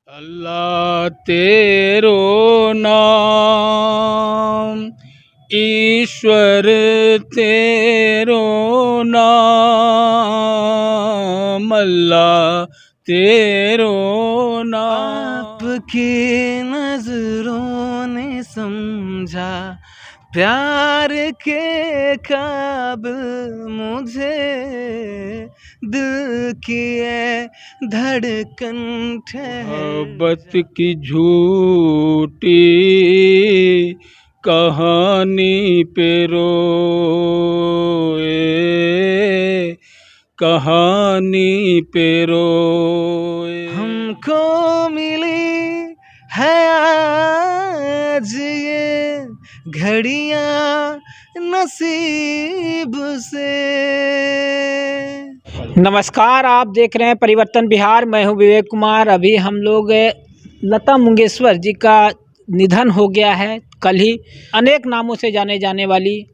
अल्लाह तेरो नाम, ईश्वर तेरो नाम, अल्लाह तेरो नाम। आपकी नजरों ने समझा प्यार के काबिल मुझे, दिल की ये धड़कन मोहब्बत की झूठी कहानी पे रोए, कहानी पे रोए। हमको मिली है आज ये घड़ियां नसीब से। नमस्कार, आप देख रहे हैं परिवर्तन बिहार। मैं हूं विवेक कुमार। अभी हम लोग लता मंगेशकर जी का निधन हो गया है कल ही। अनेक नामों से जाने जाने वाली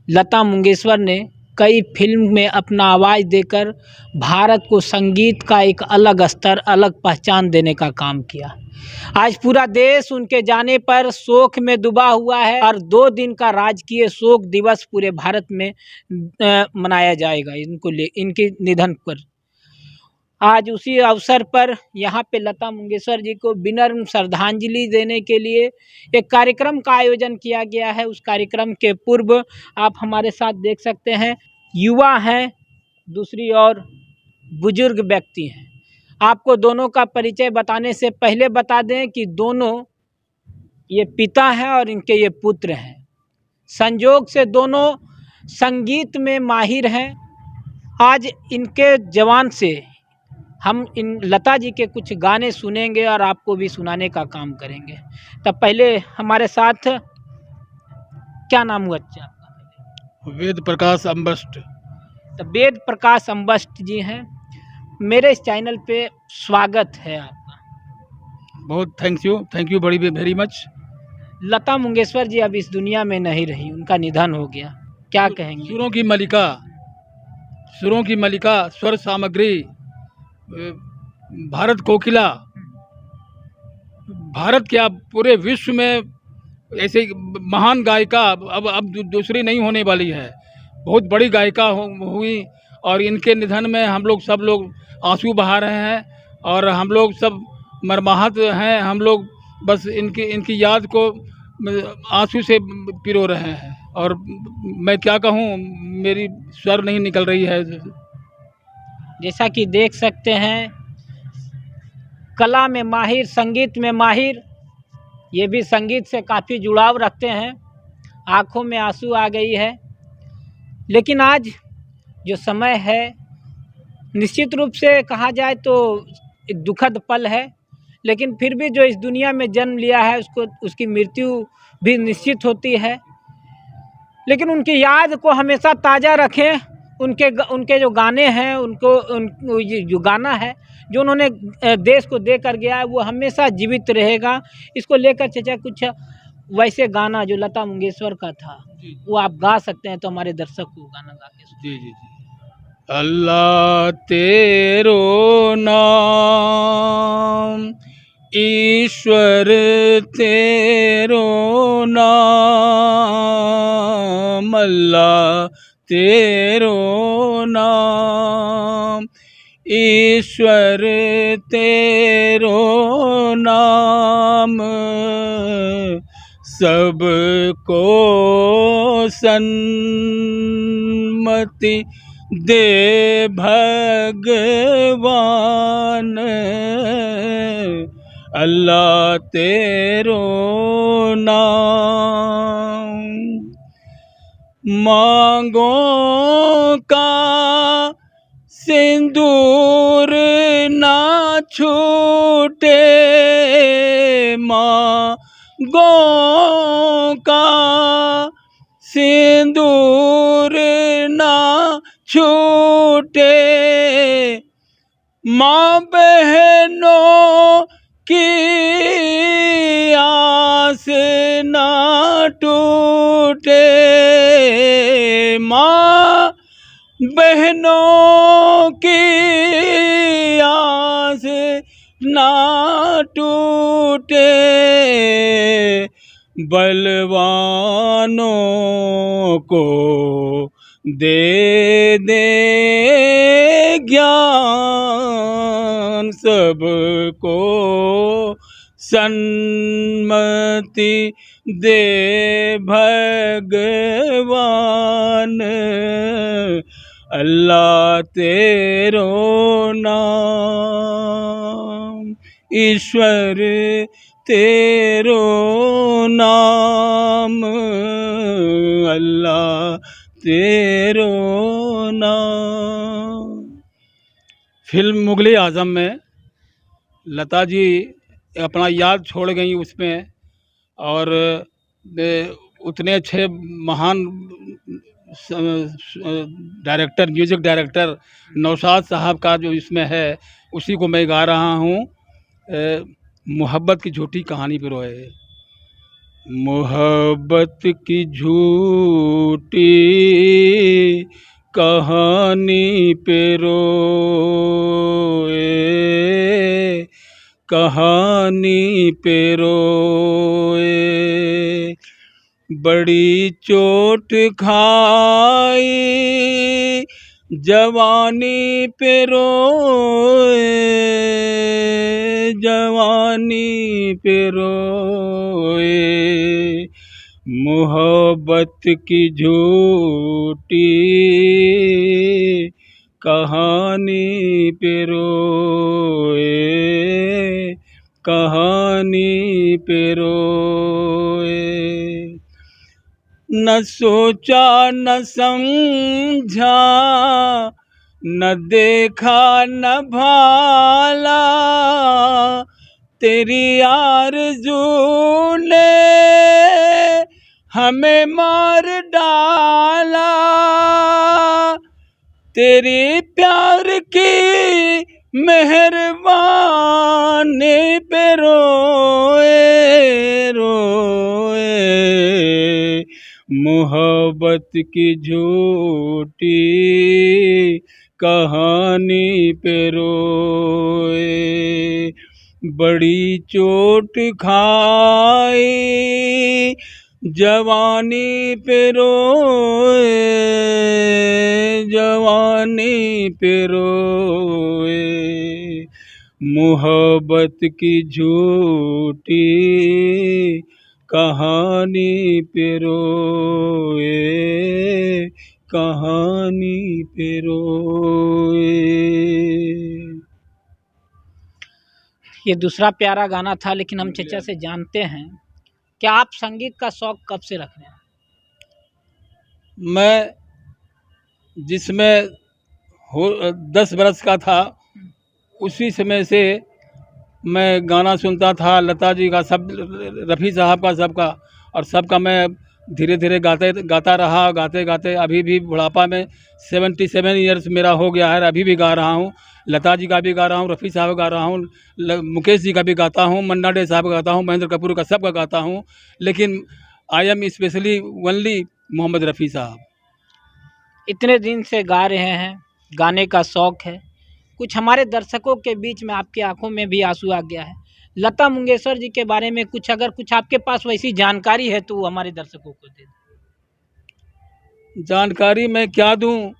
लता मंगेशकर ने कई फिल्म में अपना आवाज़ देकर भारत को संगीत का एक अलग स्तर, अलग पहचान देने का काम किया। आज पूरा देश उनके जाने पर शोक में डूबा हुआ है और 2 दिन का राजकीय शोक दिवस पूरे भारत में मनाया जाएगा इनके निधन पर। आज उसी अवसर पर यहाँ पे लता मंगेशकर जी को विनम्र श्रद्धांजलि देने के लिए एक कार्यक्रम का आयोजन किया गया है। उस कार्यक्रम के पूर्व आप हमारे साथ देख सकते हैं, युवा हैं, दूसरी ओर बुजुर्ग व्यक्ति हैं। आपको दोनों का परिचय बताने से पहले बता दें कि दोनों ये पिता हैं और इनके ये पुत्र हैं। संयोग से दोनों संगीत में माहिर हैं। आज इनके जवान से हम इन लता जी के कुछ गाने सुनेंगे और आपको भी सुनाने का काम करेंगे। तब पहले हमारे साथ, क्या नाम हुआ आपका? वेद प्रकाश अम्बस्ट। तो वेद प्रकाश अम्बस्ट जी हैं। मेरे इस चैनल पे स्वागत है आपका। बहुत thank you very much. Lata Mangeshkar ji अब इस दुनिया में नहीं रही, उनका निधन हो गया, क्या कहेंगे? सुरों की मलिका, स्वर सामग्री, भारत कोकिला, भारत क्या पूरे विश्व में ऐसे महान गायिका अब दूसरी नहीं होने वाली है। बहुत बड़ी गायिका हुई और इनके निधन में हम लोग सब लोग आंसू बहा रहे हैं और हम लोग सब मर्माहत हैं। हम लोग बस इनकी याद को आंसू से पिरो रहे हैं और मैं क्या कहूँ, मेरी स्वर नहीं निकल रही है। जैसा कि देख सकते हैं, कला में माहिर, संगीत में माहिर, ये भी संगीत से काफ़ी जुड़ाव रखते हैं। आँखों में आंसू आ गई है। लेकिन आज जो समय है, निश्चित रूप से कहा जाए तो एक दुखद पल है, लेकिन फिर भी जो इस दुनिया में जन्म लिया है उसकी मृत्यु भी निश्चित होती है। लेकिन उनकी याद को हमेशा ताज़ा रखें। उनके जो गाने हैं, जो गाना है जो उन्होंने देश को दे कर गया है, वो हमेशा जीवित रहेगा। इसको लेकर चाचा कुछ वैसे गाना जो लता मंगेशकर का था वो आप गा सकते हैं तो हमारे दर्शक को गाना गा के जी जी जी। अल्लाह तेरो नाम, ईश्वर तेरो नाम, अल्लाह तेरो नाम, ईश्वर तेरो नाम, सबको सन्मति दे भगवान, अल्लाह तेरो नाम। मांगो का सिंदूर ना छूटे, मांगो का सिंदूर ना छूटे, माँ बहनों की आस ना टूटे, माँ बहनों की आस ना टूटे, बलवानों को दे दे ज्ञान, सबको सन्मति दे भगवान, अल्लाह तेरो नाम, ईश्वर तेरो नाम, अल्लाह तेरो नाम। फिल्म मुगले आज़म में लता जी अपना याद छोड़ गई उसमें, और उतने अच्छे महान डायरेक्टर, म्यूज़िक डायरेक्टर नौशाद साहब का जो इसमें है, उसी को मैं गा रहा हूँ। मोहब्बत की झूठी कहानी पे रोए। मोहब्बत की झूठी कहानी पे रोए, कहानी पे रोए, बड़ी चोट खाई जवानी पे रोए, जवानी पे रोए, मोहब्बत की झूठी कहानी पे रोए, कहानी पे रोए। न सोचा न समझा, न देखा न भाला, तेरी आरज़ू ने हमें मार डाला, तेरी प्यार की मेहरबानी पे रोए, रोए, मोहब्बत की झूठी कहानी पे रोए, बड़ी चोट खाई जवानी पे रोए, जवानी पे रोए, मोहब्बत की झूठी कहानी पे रोए, कहानी पे रोए। ये दूसरा प्यारा गाना था, लेकिन हम चचा से जानते हैं कि आप संगीत का शौक कब से रख रहे हैं? मैं जिसमें 10 बरस का था, उसी समय से मैं गाना सुनता था, लता जी का, सब, रफ़ी साहब का, सबका, और सबका मैं धीरे धीरे गाता रहा, गाते गाते अभी भी बुढ़ापा में 77 ईयर्स मेरा हो गया है, अभी भी गा रहा हूँ। लता जी का भी गा रहा हूँ, रफ़ी साहब का गा रहा हूँ, मुकेश जी का भी गाता हूँ, मन्ना डे साहब का गाता हूँ, महेंद्र कपूर का, सबका गाता हूँ, लेकिन I am specially only Mohammad Rafi sahab. इतने दिन से गा रहे हैं, गाने का शौक है, कुछ हमारे दर्शकों के बीच में आपकी आंखों में भी आंसू आ गया है। लता मंगेशकर जी के बारे में कुछ, अगर कुछ आपके पास वैसी जानकारी है तो वो हमारे दर्शकों को दे दें। जानकारी मैं क्या दूं,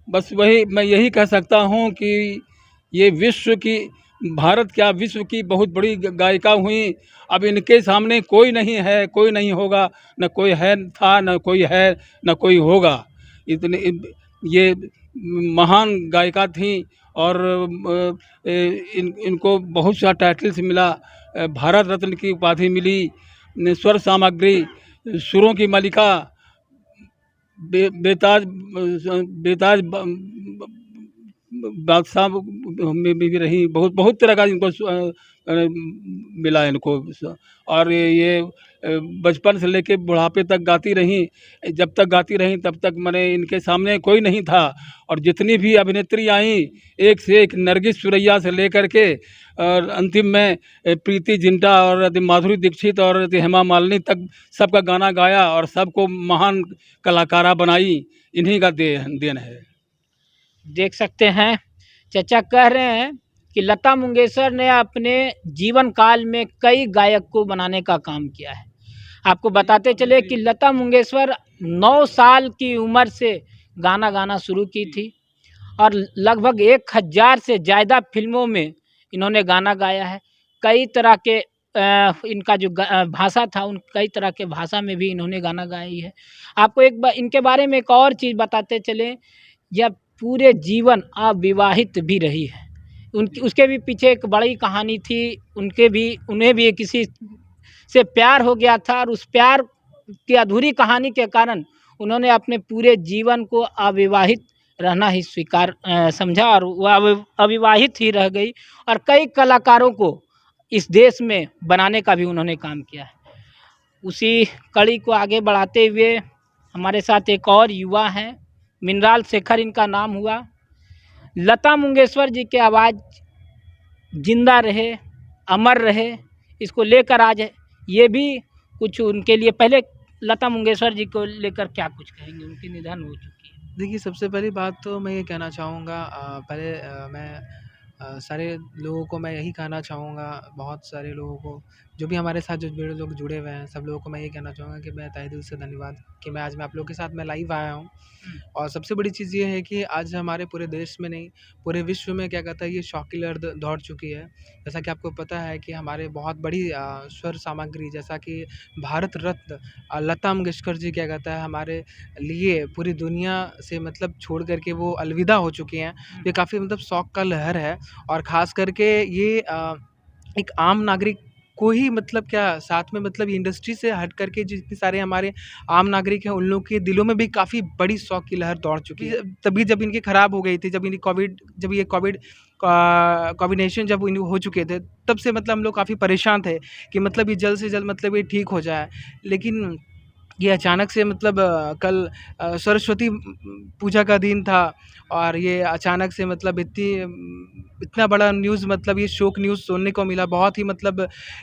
बस वही मैं यही कह सकता हूं कि ये विश्व की, भारत क्या विश्व की बहुत बड़ी गायिका हुई। अब इनके सामने कोई नहीं है, कोई नहीं होगा, न कोई है था, न कोई है, न कोई होगा। इतने ये महान गायिका थी, और इनको बहुत सा टाइटल्स मिला, भारत रत्न की उपाधि मिली, स्वर सामग्री, सुरों की मलिका, बेताज बेताज बादशाह में भी रही, बहुत बहुत तरह का इनको मिला इनको। और ये बचपन से लेके बुढ़ापे तक गाती रहीं, जब तक गाती रहीं तब तक मैंने इनके सामने कोई नहीं था। और जितनी भी अभिनेत्री आईं, एक से एक, नरगिस सुरैया से लेकर के, और अंतिम में प्रीति जिंटा और माधुरी दीक्षित और हेमा मालिनी तक सबका गाना गाया और सबको महान कलाकारा बनाई, इन्हीं का देन है। देख सकते हैं चचा कह रहे हैं कि लता मंगेशकर ने अपने जीवन काल में कई गायक को बनाने का काम किया है। आपको बताते चले कि लता मंगेशकर 9 साल की उम्र से गाना गाना शुरू की थी और लगभग 1000 से ज़्यादा फिल्मों में इन्होंने गाना गाया है। कई तरह के इनका जो भाषा था उन कई तरह के भाषा में भी इन्होंने गाना गाई है। आपको एक बार इनके बारे में एक और चीज़ बताते चले, जब पूरे जीवन अविवाहित भी रही है। उनकी उसके भी पीछे एक बड़ी कहानी थी। उन्हें भी किसी से प्यार हो गया था और उस प्यार की अधूरी कहानी के कारण उन्होंने अपने पूरे जीवन को अविवाहित रहना ही स्वीकार समझा और वह अविवाहित ही रह गई और कई कलाकारों को इस देश में बनाने का भी उन्होंने काम किया है। उसी कड़ी को आगे बढ़ाते हुए हमारे साथ एक और युवा हैं, मिनराल शेखर इनका नाम हुआ। लता मंगेशकर जी की आवाज़ जिंदा रहे, अमर रहे, इसको लेकर आज ये भी कुछ उनके लिए, पहले लता मंगेशकर जी को लेकर क्या कुछ कहेंगे? उनकी निधन हो चुकी है। देखिए, सबसे पहली बात तो मैं ये कहना चाहूँगा, पहले मैं सारे लोगों को मैं यही कहना चाहूँगा, बहुत सारे लोगों को जो भी हमारे साथ जो लोग जुड़े हुए हैं, सब लोगों को मैं ये कहना चाहूँगा कि मैं तहे दिल से धन्यवाद कि मैं आज आप लोगों के साथ मैं लाइव आया हूँ। और सबसे बड़ी चीज़ ये है कि आज हमारे पूरे देश में नहीं, पूरे विश्व में क्या कहता है, ये शौक की लहर दौड़ चुकी है। जैसा कि आपको पता है कि हमारे बहुत बड़ी स्वर सामग्री, जैसा कि भारत रत्न लता मंगेशकर जी क्या कहता है, हमारे लिए पूरी दुनिया से मतलब छोड़ कर के वो अलविदा हो चुकी हैं। ये काफ़ी मतलब शौक का लहर है और ख़ास करके ये एक आम नागरिक को ही मतलब क्या साथ में मतलब इंडस्ट्री से हट करके जितने सारे हमारे आम नागरिक हैं, उन लोग के दिलों में भी काफ़ी बड़ी शौक की लहर दौड़ चुकी है। तभी जब इनकी ख़राब हो गई थी, जब ये कॉम्बिनेशन जब इन हो चुके थे, तब से मतलब हम लोग काफ़ी परेशान थे कि मतलब ये जल्द से जल्द मतलब ये ठीक हो जाए। लेकिन ये अचानक से मतलब कल सरस्वती पूजा का दिन था और ये अचानक से मतलब इतना बड़ा न्यूज़, मतलब ये शोक न्यूज़ सुनने को मिला। बहुत ही मतलब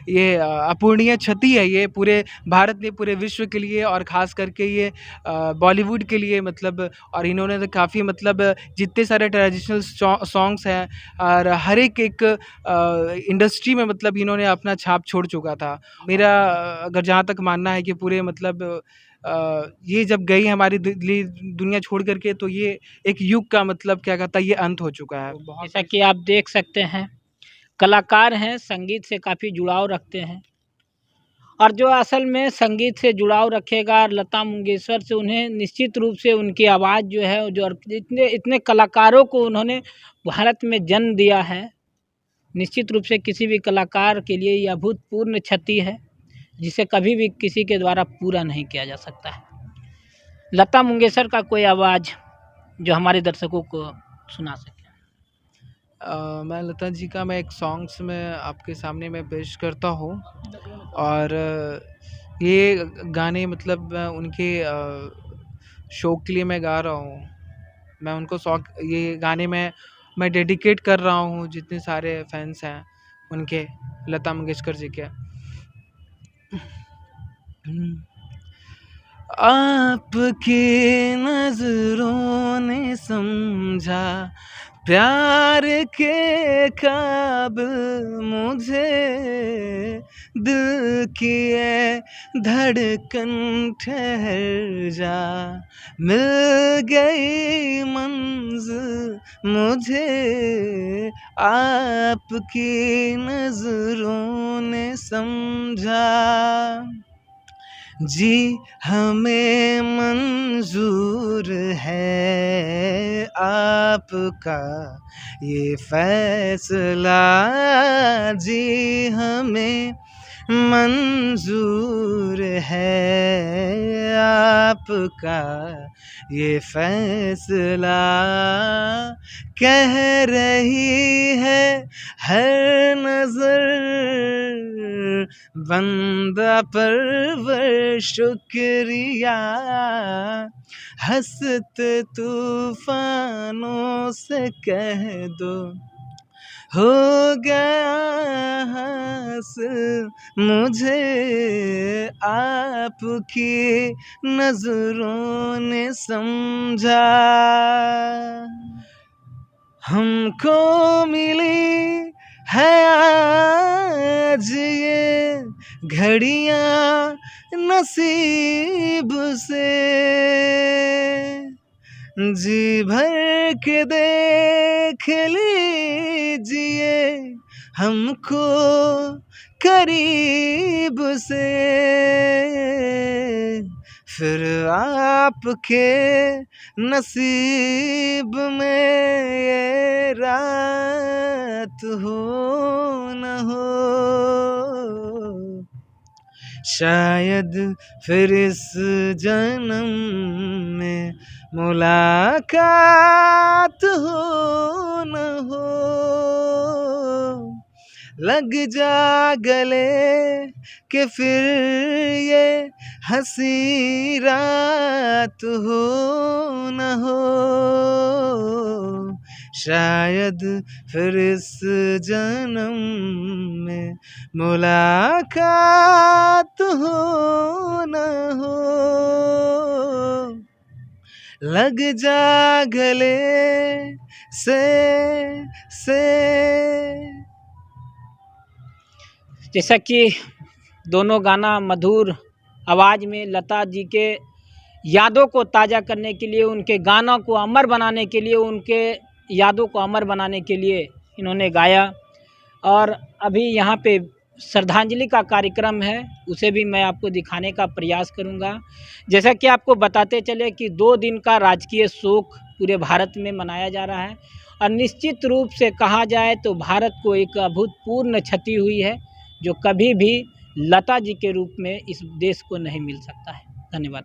ये अपूरणीय क्षति है ये पूरे भारत ने, पूरे विश्व के लिए और ख़ास करके ये बॉलीवुड के लिए मतलब। और इन्होंने तो काफ़ी मतलब जितने सारे ट्रेडिशनल सॉन्ग्स हैं और हर एक इंडस्ट्री में मतलब इन्होंने अपना छाप छोड़ चुका था। मेरा अगर जहाँ तक मानना है कि पूरे मतलब ये जब गई हमारी दुनिया छोड़ करके, तो ये एक युग का मतलब क्या कहता है, ये अंत हो चुका है। जैसा कि आप देख सकते हैं, कलाकार हैं, संगीत से काफ़ी जुड़ाव रखते हैं और जो असल में संगीत से जुड़ाव रखेगा लता मंगेशकर से, उन्हें निश्चित रूप से उनकी आवाज़ जो है, जो इतने कलाकारों को उन्होंने भारत में जन्म दिया है, निश्चित रूप से किसी भी कलाकार के लिए यह अभूतपूर्व क्षति है जिसे कभी भी किसी के द्वारा पूरा नहीं किया जा सकता है। लता मंगेशकर का कोई आवाज़ जो हमारे दर्शकों को सुना सके। मैं लता जी का मैं एक सॉन्ग्स में आपके सामने मैं पेश करता हूँ और ये गाने मतलब उनके शौक के लिए मैं गा रहा हूँ। मैं उनको ये गाने में मैं डेडिकेट कर रहा हूँ जितने सारे फैंस हैं उनके, लता मंगेशकर जी के। आपकी नजरों ने समझा प्यार के काबिल मुझे, दिल की ये धड़कन ठहर जा, मिल गई मंजिल मुझे, आपकी नजरों ने समझा, जी हमें मंजूर है आपका ये फैसला, जी हमें मंजूर है आपका ये फैसला, कह रही है हर नजर बंदा परवर शुक्रिया, हंसते तूफानों से कह दो हो गया हासिल मुझे, आपकी नजरों ने समझा, हमको मिली है आज ये घड़ियाँ नसीब से, जी भर के देख लीजिए हमको करीब से, फिर आपके नसीब में ये रात हो न हो, शायद फिर इस जन्म में मुलाकात हो न हो, लग जा गले कि फिर ये हंसी रात हो न हो, शायद फिर इस जन्म में मुलाकात हो न हो, लग जा गले से। जैसा कि दोनों गाना मधुर आवाज़ में लता जी के यादों को ताज़ा करने के लिए, उनके गानों को अमर बनाने के लिए, उनके यादों को अमर बनाने के लिए इन्होंने गाया। और अभी यहाँ पे श्रद्धांजलि का कार्यक्रम है, उसे भी मैं आपको दिखाने का प्रयास करूँगा। जैसा कि आपको बताते चले कि 2 दिन का राजकीय शोक पूरे भारत में मनाया जा रहा है, और निश्चित रूप से कहा जाए तो भारत को एक अभूतपूर्व क्षति हुई है, जो कभी भी लता जी के रूप में इस देश को नहीं मिल सकता है। धन्यवाद।